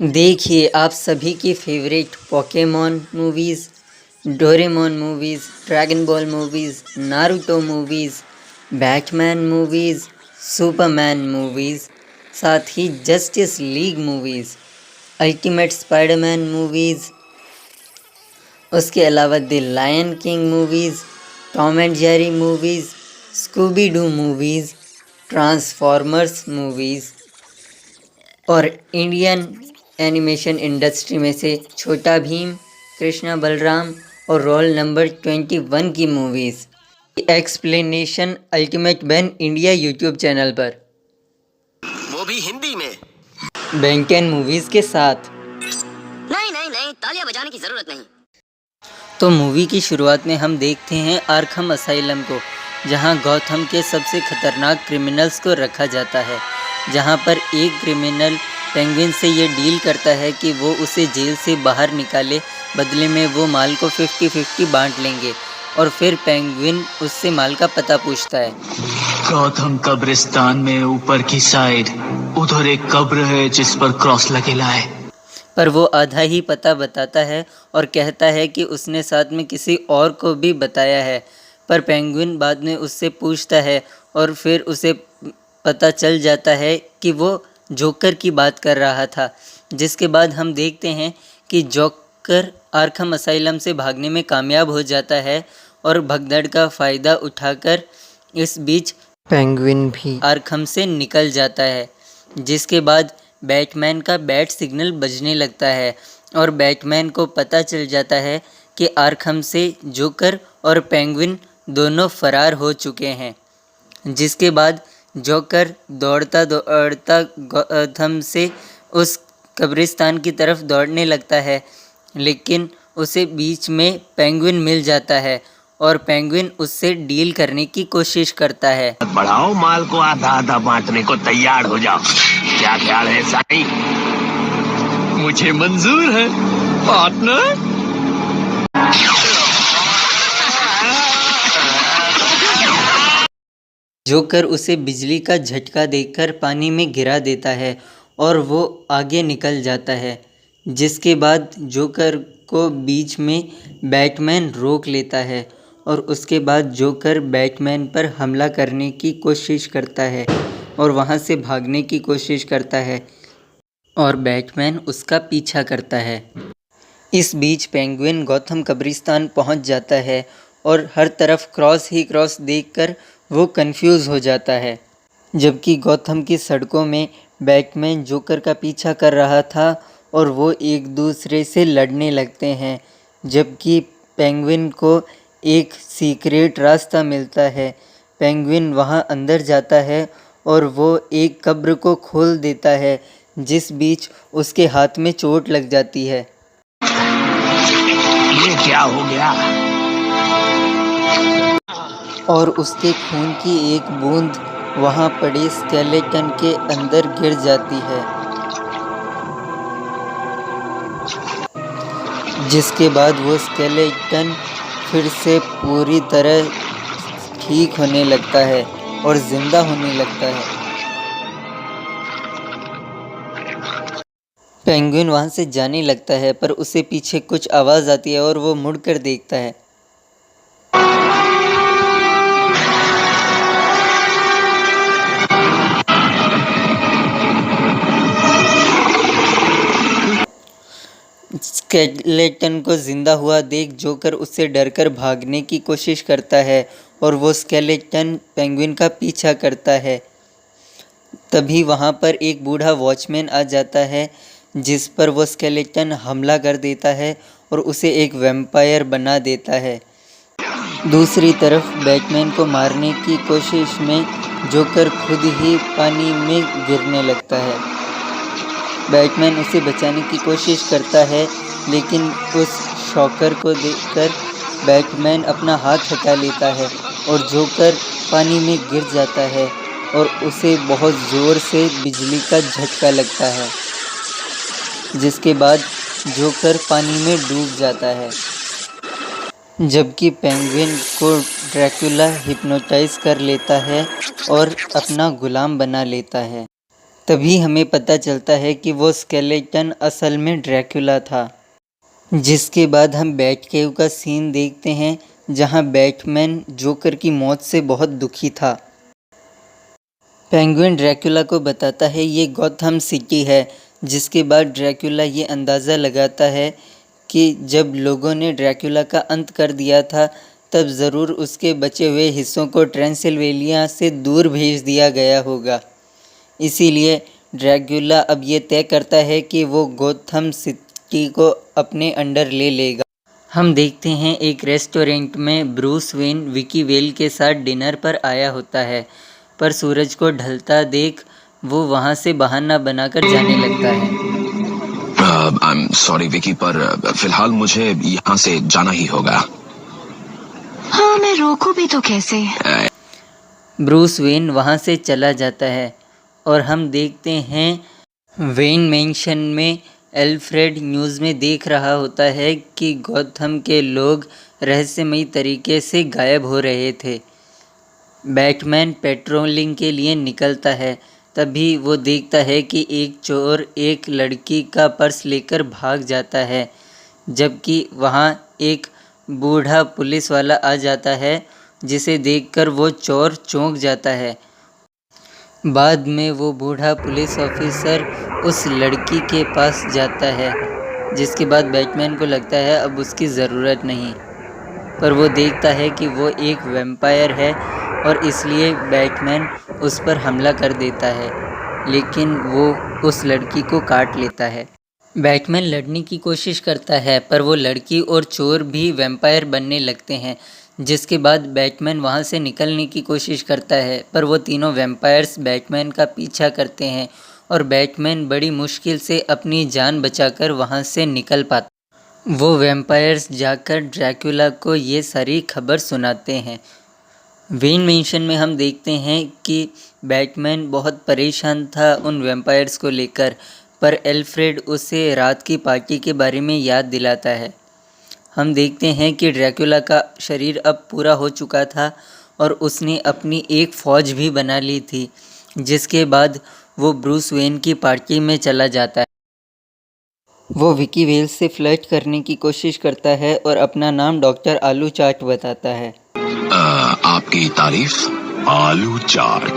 देखिए आप सभी की favourite Pokemon movies, Doraemon movies, Dragon Ball movies, Naruto movies, Batman movies, Superman movies, साथ ही Justice League movies, Ultimate Spiderman movies, उसके अलावा the Lion King movies, Tom and Jerry movies, Scooby Doo movies, Transformers movies और Indian animation industry में से छोटा भीम, कृष्णा बलराम और roll number 21 की movies explanation ultimate ban India YouTube channel पर, वो भी हिंदी में। बेंटेन मूवीज़ के साथ। नहीं नहीं नहीं, तालियां बजाने की जरूरत नहीं। तो मूवी की शुरुआत में हम देखते हैं आर्खम असाइलम को, जहां गौथम के सबसे खतरनाक क्रिमिनल्स को रखा जाता है, जहां पर एक क्रिमिनल पेंगुइन से ये डील करता है कि वो उसे जेल से बाहर निकाले, बदले में वो माल को 50-50 बांट लेंगे और फिर पेंगुइन उससे माल का पता पूछता है। गौतम कब्रिस्तान में ऊपर की साइड उधर एक कब्र है जिस पर क्रॉस लगेला है। पर वो आधा ही पता बताता है और कहता है कि उसने साथ में किसी और को भी बताया है, पर पेंगुइन बाद में उससे पूछता है और फिर उसे पता चल जाता है कि वो जोकर की बात कर रहा था, जिसके बाद हम देखते हैं कि जोकर आर्खम असाइलम से भागने में कामयाब हो जाता है और भगदड़ का फ़ायदा उठाकर इस बीच पेंगुइन भी आर्खम से निकल जाता है, जिसके बाद बैटमैन का बैट सिग्नल बजने लगता है और बैटमैन को पता चल जाता है कि आर्खम से जोकर और पेंगुइन दोनों फरार हो चुके हैं, जिसके बाद जोकर दौड़ता दौड़ता गौथम से उस कब्रिस्तान की तरफ दौड़ने लगता है, लेकिन उसे बीच में पेंगुइन मिल जाता है और पेंगुइन उससे डील करने की कोशिश करता है। बढ़ाओ, माल को आधा आधा बांटने को तैयार हो जाओ। क्या ख्याल है साई? मुझे मंजूर है पार्टनर। जोकर उसे बिजली का झटका देकर पानी में गिरा देता है और वो आगे निकल जाता है, जिसके बाद जोकर को बीच में बैटमैन रोक लेता है और उसके बाद जोकर बैटमैन पर हमला करने की कोशिश करता है और वहाँ से भागने की कोशिश करता है और बैटमैन उसका पीछा करता है। इस बीच पेंगुइन गौथम कब्रिस्तान पहुँच जाता है और हर तरफ क्रॉस ही क्रॉस देखकर वो कंफ्यूज हो जाता है, जबकि गौथम की सड़कों में बैटमैन जोकर का पीछा कर रहा था और वो एक दूसरे से लड़ने लगते हैं, जबकि पेंगुइन को एक सीक्रेट रास्ता मिलता है। पेंगुइन वहाँ अंदर जाता है और वो एक कब्र को खोल देता है, जिस बीच उसके हाथ में चोट लग जाती है। ये क्या हो गया? और उसके खून की एक बूंद वहाँ पड़े स्केलेटन के अंदर गिर जाती है, जिसके बाद वो स्केलेटन फिर से पूरी तरह ठीक होने लगता है और ज़िंदा होने लगता है। पेंगुइन वहाँ से जाने लगता है, पर उसे पीछे कुछ आवाज़ आती है और वो मुड़कर देखता है। स्केलेटन को जिंदा हुआ देख जोकर उससे डरकर भागने की कोशिश करता है और वो स्केलेटन पेंगुइन का पीछा करता है। तभी वहाँ पर एक बूढ़ा वॉचमैन आ जाता है, जिस पर वो स्केलेटन हमला कर देता है और उसे एक वैम्पायर बना देता है। दूसरी तरफ बैटमैन को मारने की कोशिश में जोकर खुद ही पानी में गिरने लगता है। बैटमैन उसे बचाने की कोशिश करता है, लेकिन उस शॉकर को देखकर बैटमैन अपना हाथ हटा लेता है और जोकर पानी में गिर जाता है और उसे बहुत ज़ोर से बिजली का झटका लगता है, जिसके बाद जोकर पानी में डूब जाता है, जबकि पेंगुइन को ड्रैकुला हिप्नोटाइज कर लेता है और अपना गुलाम बना लेता है। तभी हमें पता चलता है कि वो स्केलेटन असल में ड्रैकुला था। जिसके बाद हम बैट केव का सीन देखते हैं जहां बैटमैन जोकर की मौत से बहुत दुखी था। पेंगुइन ड्रैकुला को बताता है ये गॉथम सिटी है, जिसके बाद ड्रैकुला ये अंदाज़ा लगाता है कि जब लोगों ने ड्रैकुला का अंत कर दिया था तब ज़रूर उसके बचे हुए हिस्सों को ट्रांसिल्वेनिया से दूर भेज दिया गया होगा। इसीलिए ड्रैकुला अब ये तय करता है कि वो गॉथम सिटी को अपने अंडर ले लेगा। हम देखते हैं एक रेस्टोरेंट में ब्रूस वेन विकी वेल के साथ डिनर पर आया होता है, पर सूरज को ढलता देख वो वहाँ से बहाना बनाकर जाने लगता है। आई एम सॉरी विकी, पर फिलहाल मुझे यहाँ से जाना ही होगा। हाँ, मैं रोकूं भी तो कैसे। ब्रूस वेन वहाँ से चला जाता है और हम देखते हैं वेन मैंशन में एल्फ्रेड न्यूज़ में देख रहा होता है कि गॉथम के लोग रहस्यमयी तरीके से गायब हो रहे थे। बैटमैन पेट्रोलिंग के लिए निकलता है, तभी वो देखता है कि एक चोर एक लड़की का पर्स लेकर भाग जाता है, जबकि वहाँ एक बूढ़ा पुलिस वाला आ जाता है जिसे देखकर वो चोर चौंक जाता है। बाद में वो बूढ़ा पुलिस ऑफिसर उस लड़की के पास जाता है, जिसके बाद बैटमैन को लगता है अब उसकी ज़रूरत नहीं, पर वो देखता है कि वो एक वैम्पायर है और इसलिए बैटमैन उस पर हमला कर देता है, लेकिन वो उस लड़की को काट लेता है। बैटमैन लड़ने की कोशिश करता है पर वो लड़की और चोर भी वैम्पायर बनने लगते हैं, जिसके बाद बैटमैन वहाँ से निकलने की कोशिश करता है पर वो तीनों वैम्पायर्स बैटमैन का पीछा करते हैं और बैटमैन बड़ी मुश्किल से अपनी जान बचाकर वहाँ से निकल पाता। वो वैम्पायर्स जाकर ड्रैकुला को ये सारी खबर सुनाते हैं। वेन मैंशन में हम देखते हैं कि बैटमैन बहुत परेशान था उन वैम्पायर्स को लेकर, पर एल्फ्रेड उसे रात की पार्टी के बारे में याद दिलाता है। हम देखते हैं कि ड्रैकुला का शरीर अब पूरा हो चुका था और उसने अपनी एक फ़ौज भी बना ली थी, जिसके बाद वो ब्रूस वेन की पार्टी में चला जाता है। वो विकी वेल से फ्लर्ट करने की कोशिश करता है और अपना नाम डॉक्टर आलू चाट बताता है। आपकी तारीफ। आलू चाट,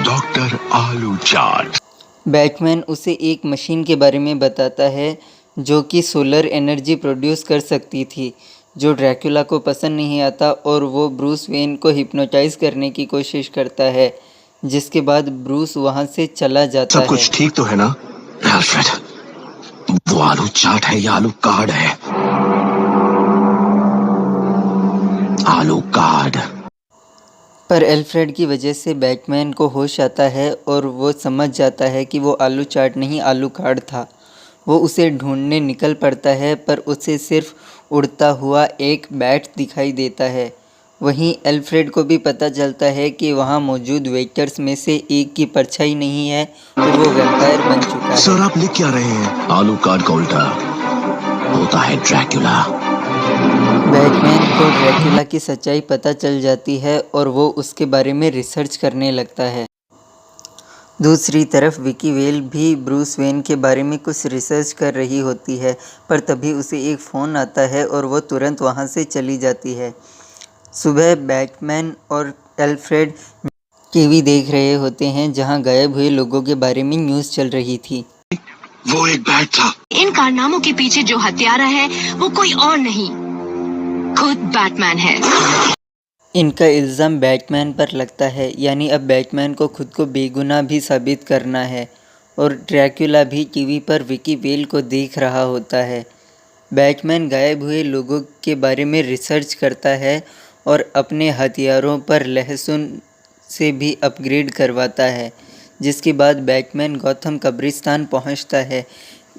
डॉक्टर आलू चाट। बैटमैन उसे एक मशीन के बारे में बताता है जो कि सोलर एनर्जी प्रोड्यूस कर सकती थी, जो ड्रैकुला को पसंद नहीं आता और वो ब्रूस वेन को हिप्नोटाइज करने की कोशिश करता है, जिसके बाद ब्रूस वहाँ से चला जाता है। सब कुछ ठीक तो है ना एल्फ्रेड? वो आलू चाट है या आलू कार्ड है? आलू कार्ड। पर एल्फ्रेड की वजह से बैटमैन को होश आता है और वो समझ जाता है कि वो आलू चाट नहीं आलू कार्ड था। वो उसे ढूंढने निकल पड़ता है पर उसे सिर्फ उड़ता हुआ एक बैट दिखाई देता है। वहीं एल्फ्रेड को भी पता चलता है कि वहाँ मौजूद वेटर्स में से एक की परछाई नहीं है और वो वैम्पायर बन चुका है। सर आप लिख क्या रहे हैं? आलू कार्ड का उल्टा होता है ड्रैकुला। बैटमैन को ड्रैकुला की सच्चाई पता चल जाती है और वो उसके बारे में रिसर्च करने लगता है। दूसरी तरफ विकी वेल भी ब्रूस वेन के बारे में कुछ रिसर्च कर रही होती है, पर तभी उसे एक फ़ोन आता है और वो तुरंत वहाँ से चली जाती है। सुबह बैटमैन और एल्फ्रेड टीवी देख रहे होते हैं जहाँ गायब हुए लोगों के बारे में न्यूज़ चल रही थी। वो एक बैट था। इन कारनामों के पीछे जो हत्यारा है वो कोई और नहीं, खुद बैटमैन है। इनका इल्ज़ाम बैटमैन पर लगता है, यानी अब बैटमैन को खुद को बेगुनाह भी साबित करना है और ड्रैकुला भी टीवी पर विकी वेल को देख रहा होता है। बैटमैन गायब हुए लोगों के बारे में रिसर्च करता है और अपने हथियारों पर लहसुन से भी अपग्रेड करवाता है, जिसके बाद बैटमैन गॉथम कब्रिस्तान पहुंचता है,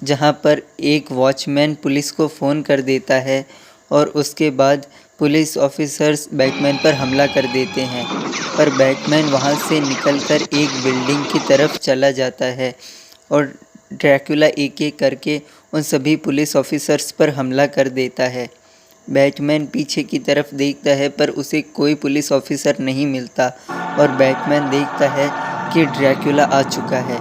जहां पर एक वॉचमैन पुलिस को फ़ोन कर देता है और उसके बाद पुलिस ऑफिसर्स बैटमैन पर हमला कर देते हैं, पर बैटमैन वहां से निकलकर एक बिल्डिंग की तरफ चला जाता है और ड्रैकुला एक-एक करके उन सभी पुलिस ऑफिसर्स पर हमला कर देता है। बैटमैन पीछे की तरफ देखता है पर उसे कोई पुलिस ऑफिसर नहीं मिलता और बैटमैन देखता है कि ड्रैकुला आ चुका है।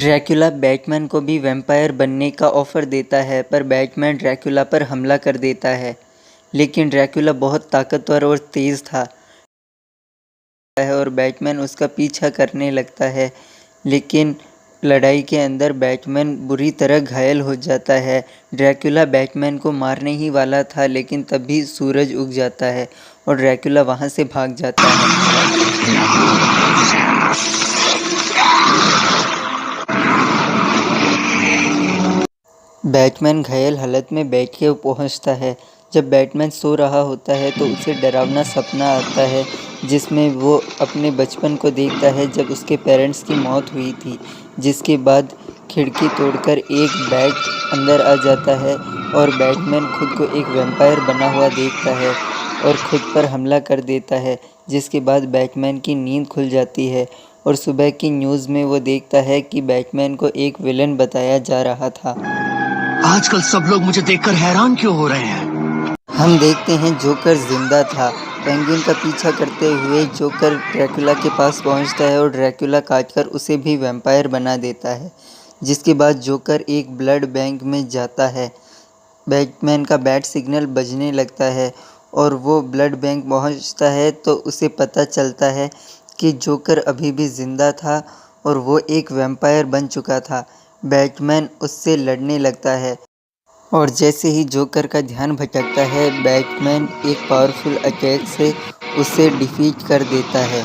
ड्रैकुला बैटमैन को भी वैम्पायर बनने का ऑफ़र देता है, पर बैटमैन ड्रैकुला पर हमला कर देता है। लेकिन ड्रैकुला बहुत ताकतवर और तेज़ था और बैटमैन उसका पीछा करने लगता है। लेकिन लड़ाई के अंदर बैटमैन बुरी तरह घायल हो जाता है। ड्रैकुला बैटमैन को मारने ही वाला था, लेकिन तभी सूरज उग जाता है और ड्रैकुला वहाँ से भाग जाता है। बैटमैन घायल हालत में बेड के पहुंचता है। जब बैटमैन सो रहा होता है तो उसे डरावना सपना आता है, जिसमें वो अपने बचपन को देखता है जब उसके पेरेंट्स की मौत हुई थी। जिसके बाद खिड़की तोड़कर एक बैट अंदर आ जाता है और बैटमैन खुद को एक वैम्पायर बना हुआ देखता है और खुद पर हमला कर देता है। जिसके बाद बैटमैन की नींद खुल जाती है और सुबह की न्यूज़ में वो देखता है कि बैटमैन को एक विलन बताया जा रहा था। आजकल सब लोग मुझे देखकर हैरान क्यों हो रहे हैं? हम देखते हैं जोकर जिंदा था। पेंगुइन का पीछा करते हुए जोकर ड्रैकुला के पास पहुंचता है और ड्रैकुला काटकर उसे भी वैम्पायर बना देता है। जिसके बाद जोकर एक ब्लड बैंक में जाता है। बैटमैन का बैट सिग्नल बजने लगता है और वो ब्लड बैंक पहुंचता है तो उसे पता चलता है कि जोकर अभी भी ज़िंदा था और वो एक वैम्पायर बन चुका था। बैटमैन उससे लड़ने लगता है और जैसे ही जोकर का ध्यान भटकता है, बैटमैन एक पावरफुल अटैक से उसे डिफीट कर देता है।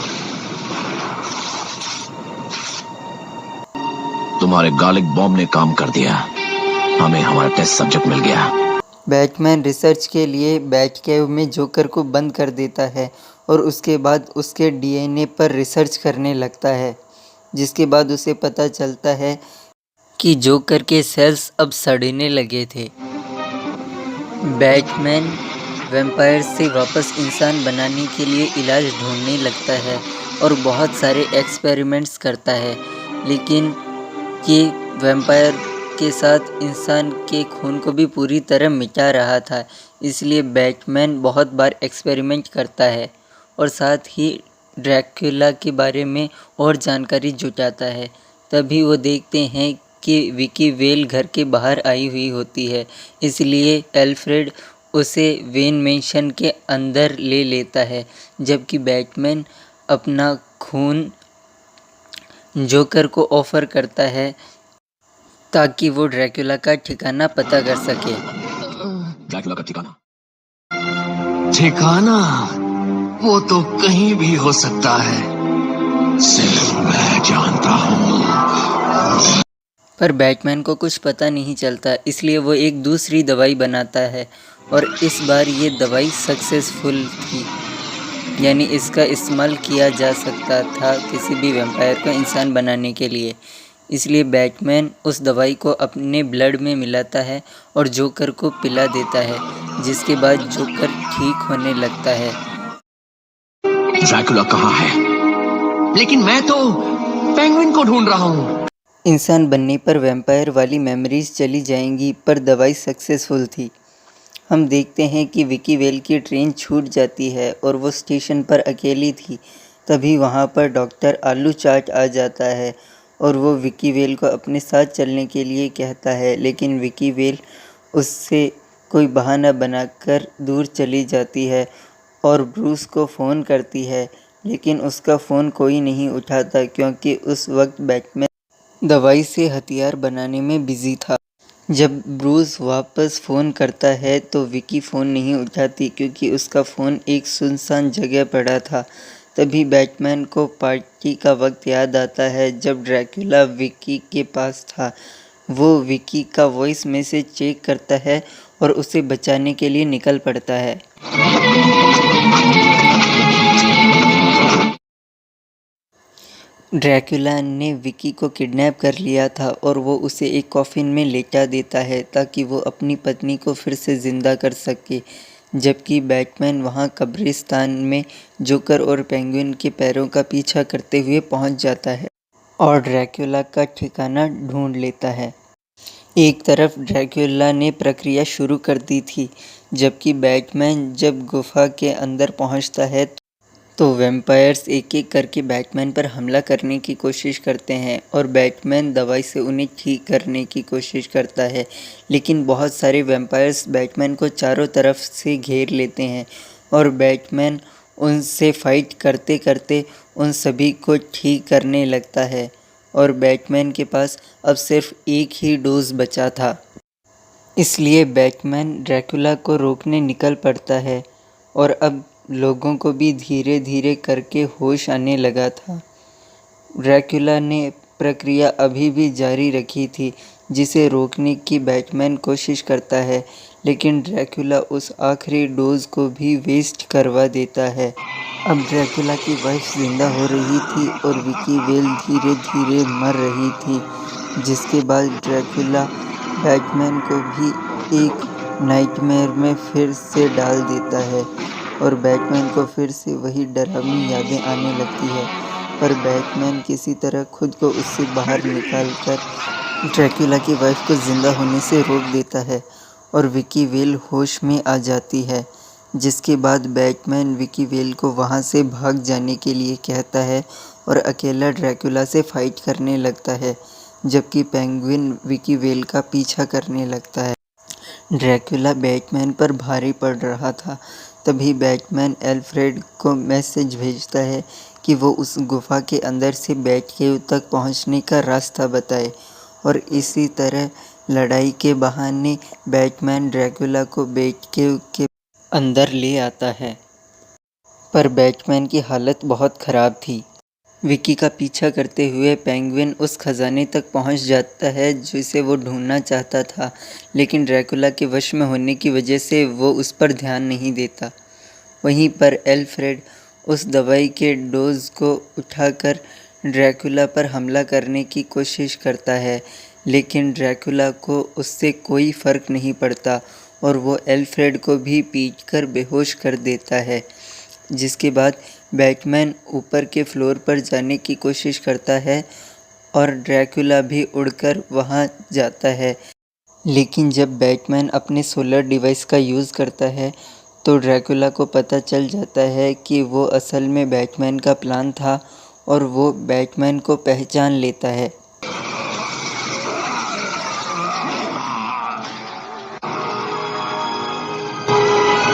तुम्हारे गार्लिक बॉम्ब ने काम कर दिया। हमें हमारा टेस्ट सब्जेक्ट मिल गया। बैटमैन रिसर्च के लिए बैट केव में जोकर को बंद कर देता है और उसके बाद उसके डीएनए पर रिसर्च करने लगता है। जिसके बाद उसे पता चलता है कि जोकर के सेल्स अब सड़ने लगे थे। बैटमैन वैम्पायर से वापस इंसान बनाने के लिए इलाज ढूंढने लगता है और बहुत सारे एक्सपेरिमेंट्स करता है, लेकिन ये वैम्पायर के साथ इंसान के खून को भी पूरी तरह मिटा रहा था। इसलिए बैटमैन बहुत बार एक्सपेरिमेंट करता है और साथ ही ड्रैकुला के बारे में और जानकारी जुटाता है। तभी वो देखते हैं कि विकी वेल घर के बाहर आई हुई होती है, इसलिए एल्फ्रेड उसे वेन मैंशन के अंदर ले लेता है, जबकि बैटमैन अपना खून जोकर को ऑफ़र करता है ताकि वो ड्रैकुला का ठिकाना पता कर सके। ड्रैकुला का ठिकाना? ठिकाना वो तो कहीं भी हो सकता है। सिर्फ मैं जानता हूँ। पर बैटमैन को कुछ पता नहीं चलता, इसलिए वो एक दूसरी दवाई बनाता है और इस बार ये दवाई सक्सेसफुल थी, यानी इसका इस्तेमाल किया जा सकता था किसी भी वैम्पायर को इंसान बनाने के लिए। इसलिए बैटमैन उस दवाई को अपने ब्लड में मिलाता है और जोकर को पिला देता है, जिसके बाद जोकर ठीक होने लगता है। ड्रैकुला कहाँ है? लेकिन मैं तो पेंगुइन को ढूंढ रहा हूँ। इंसान बनने पर वैम्पायर वाली मेमोरीज चली जाएंगी, पर दवाई सक्सेसफुल थी। हम देखते हैं कि विकी वेल की ट्रेन छूट जाती है और वो स्टेशन पर अकेली थी। तभी वहाँ पर डॉक्टर आलू चाट आ जाता है और वो विकी वेल को अपने साथ चलने के लिए कहता है, लेकिन विकी वेल उससे कोई बहाना बनाकर दूर चली जाती है और ब्रूस को फ़ोन करती है, लेकिन उसका फ़ोन कोई नहीं उठाता क्योंकि उस वक्त बैटमैन दवाई से हथियार बनाने में बिजी था। जब ब्रूस वापस फ़ोन करता है तो विकी फ़ोन नहीं उठाती क्योंकि उसका फ़ोन एक सुनसान जगह पड़ा था। तभी बैटमैन को पार्टी का वक्त याद आता है जब ड्रैकुला विकी के पास था। वो विकी का वॉइस मैसेज चेक करता है और उसे बचाने के लिए निकल पड़ता है। ड्रैकुला ने विकी को किडनैप कर लिया था और वो उसे एक कॉफिन में लेटा देता है ताकि वो अपनी पत्नी को फिर से ज़िंदा कर सके। जबकि बैटमैन वहाँ कब्रिस्तान में जोकर और पेंगुइन के पैरों का पीछा करते हुए पहुँच जाता है और ड्रैकुला का ठिकाना ढूंढ लेता है। एक तरफ ड्रैकुला ने प्रक्रिया शुरू कर दी थी, जबकि बैटमैन जब गुफा के अंदर पहुँचता है तो वैम्पायर्स एक एक करके बैटमैन पर हमला करने की कोशिश करते हैं और बैटमैन दवाई से उन्हें ठीक करने की कोशिश करता है, लेकिन बहुत सारे वैम्पायर्स बैटमैन को चारों तरफ से घेर लेते हैं और बैटमैन उनसे फाइट करते करते उन सभी को ठीक करने लगता है और बैटमैन के पास अब सिर्फ एक ही डोज बचा था। इसलिए बैटमैन ड्रैकुला को रोकने निकल पड़ता है और अब लोगों को भी धीरे धीरे करके होश आने लगा था। ड्रैकुला ने प्रक्रिया अभी भी जारी रखी थी जिसे रोकने की बैटमैन कोशिश करता है, लेकिन ड्रैकुला उस आखिरी डोज को भी वेस्ट करवा देता है। अब ड्रैकुला की वाइफ जिंदा हो रही थी और विकी वेल धीरे धीरे मर रही थी, जिसके बाद ड्रैकुला बैटमैन को भी एक नाइटमेयर में फिर से डाल देता है और बैटमैन को फिर से वही डरावनी यादें आने लगती है, पर बैटमैन किसी तरह खुद को उससे बाहर निकालकर ड्रैकुला की वाइफ को जिंदा होने से रोक देता है और विकी वेल होश में आ जाती है, जिसके बाद बैटमैन विकी वेल को वहां से भाग जाने के लिए कहता है और अकेला ड्रैकुला से फाइट करने लगता है, जबकि पेंगुइन विकी वेल का पीछा करने लगता है। ड्रैकुला बैटमैन पर भारी पड़ रहा था। तभी बैटमैन एल्फ्रेड को मैसेज भेजता है कि वो उस गुफा के अंदर से बैटकेव तक पहुंचने का रास्ता बताए और इसी तरह लड़ाई के बहाने बैटमैन ड्रैकुला को बैटकेव के अंदर ले आता है। पर बैटमैन की हालत बहुत ख़राब थी। विकी का पीछा करते हुए पेंगुइन उस खजाने तक पहुंच जाता है जिसे वो ढूंढना चाहता था, लेकिन ड्रैकुला के वश में होने की वजह से वो उस पर ध्यान नहीं देता। वहीं पर एल्फ्रेड उस दवाई के डोज को उठाकर ड्रैकुला पर हमला करने की कोशिश करता है, लेकिन ड्रैकुला को उससे कोई फ़र्क नहीं पड़ता और वो एल्फ्रेड को भी पीटकर बेहोश कर देता है। जिसके बाद बैटमैन ऊपर के फ्लोर पर जाने की कोशिश करता है और ड्रैकुला भी उड़कर वहां जाता है, लेकिन जब बैटमैन अपने सोलर डिवाइस का यूज़ करता है तो ड्रैकुला को पता चल जाता है कि वो असल में बैटमैन का प्लान था और वो बैटमैन को पहचान लेता है।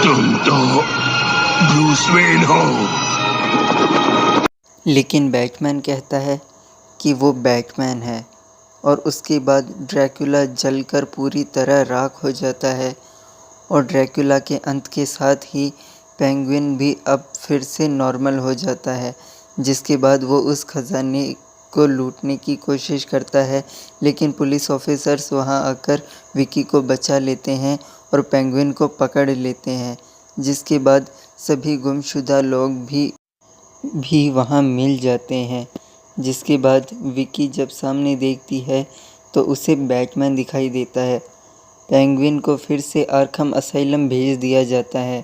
तुम तो ब्रूस वेन हो। लेकिन बैटमैन कहता है कि वो बैटमैन है और उसके बाद ड्रैकुला जलकर पूरी तरह राख हो जाता है और ड्रैकुला के अंत के साथ ही पेंगुइन भी अब फिर से नॉर्मल हो जाता है, जिसके बाद वो उस खजाने को लूटने की कोशिश करता है, लेकिन पुलिस ऑफिसर्स वहां आकर विकी को बचा लेते हैं और पेंगुइन को पकड़ लेते हैं, जिसके बाद सभी गुमशुदा लोग भी वहां मिल जाते हैं। जिसके बाद विकी जब सामने देखती है तो उसे बैटमैन दिखाई देता है। पेंगुइन को फिर से आर्खम असाइलम भेज दिया जाता है।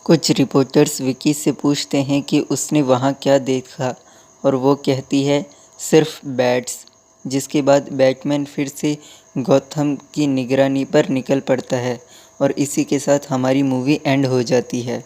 कुछ रिपोर्टर्स विकी से पूछते हैं कि उसने वहां क्या देखा और वो कहती है सिर्फ बैट्स। जिसके बाद बैटमैन फिर से गॉथम की निगरानी पर निकल पड़ता है और इसी के साथ हमारी मूवी एंड हो जाती है।